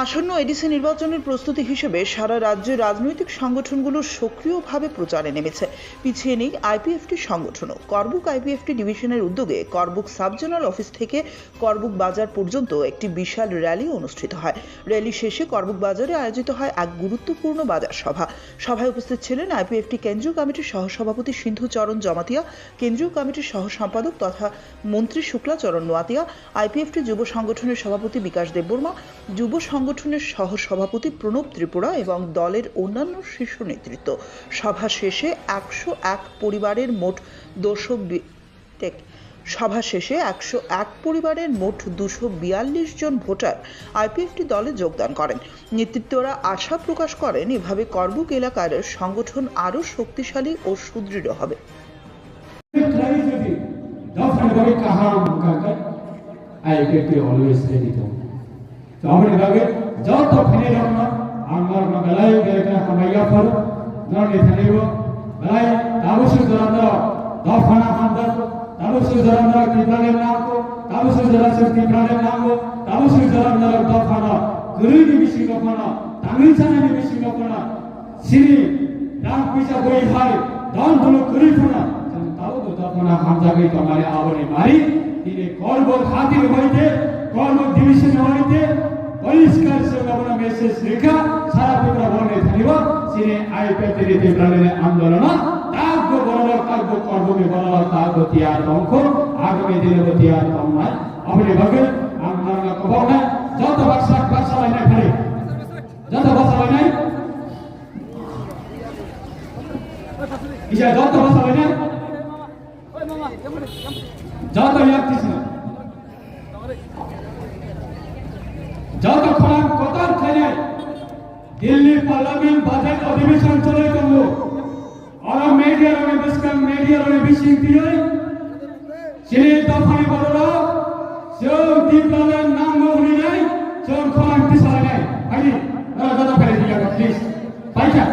আসন্ন এডিসি নির্বাচনের প্রস্তুতি হিসেবে সারা রাজ্যে রাজনৈতিক সংগঠনগুলো সক্রিয়ভাবে প্রচারে নেমেছে। পিছিয়ে নেই আইপিএফটি সংগঠনও। করবুক আইপিএফটি ডিভিশনের উদ্যোগে করবুক সাব জোনাল অফিস থেকে করবুক বাজার পর্যন্ত একটি বিশাল র্যালি অনুষ্ঠিত হয়। র্যালি শেষে করবুক বাজারে আয়োজিত হয় এক গুরুত্বপূর্ণ বাজার সভা। সভায় উপস্থিত ছিলেন আইপিএফটি কেন্দ্রীয় কমিটির সহসভাপতি সিন্ধুচরণ জমাতিয়া, কেন্দ্রীয় কমিটির সহ সম্পাদক তথা মন্ত্রী শুক্লাচরণ নোয়াতিয়া, আইপিএফটি যুব সংগঠনের সভাপতি বিকাশ দেববর্মা, যুব সংগঠনের সহ সভাপতি প্রণব ত্রিপুরা এবং দলের অন্যান্য শীর্ষ নেতৃত্ব। সভা শেষে 101 পরিবারের মোট 242 জন ভোটার আইপিএফটি দলে যোগদান করেন। নেতৃত্বরা আশা প্রকাশ করেন এভাবে করবুক এলাকার সংগঠন আরও শক্তিশালী ও সুদৃঢ় হবে। যত ফেনে রকম আমার বেলায় বেলা কামাইয়া ফল ননে থানিব বেলায় তাবসু জরান্দ দফানা খান্দার তাবসু জরান্দ ত্রিপ্রাণের নাম তাবসু জরান্দ ত্রিপ্রাণের নাম তাবসু জরান্দ দফানা গুরুনি বিশি দফানা তামিল চানানি বিশি দফানা সিনি রাম পিছা বই ভাই দন ধনু করিফনা তাও তো দফানা হামজাগে তোমারে আবনে মারি তিনি করব খাতির হইতে করব ডিভিশন হইতে পরিষ্কার से अपना मैसेज लिखा सारा पिपरा बोलने धन्यवाद सिने आईपीएफटी ত্রিপ্রাণের আন্দোলন তাগ বড় কার্য করবে বড় তাগ তিয়ার অঙ্ক আগামী দিনে তিয়ার তমায় আপনি ভাবে আমরা কবর না যত ভাষা হয় না খালি যত ভাষা হয় না ইয়া যত ভাষা হয় না যত ইয়াতিস না যতক্ষণ কতার খেলে দিল্লি পার্লামেন্ট বাজেট অধিবেশন চলে করবো আর মিডিয়ার বেশি দিয়ে সেই দফানে বড়রা সেও ত্রিপ্রাণের নাম উনি নাই সেও খোলাম পিছায় নাই ভাই যত ফেলে দিয়ে প্লিজ পাইছা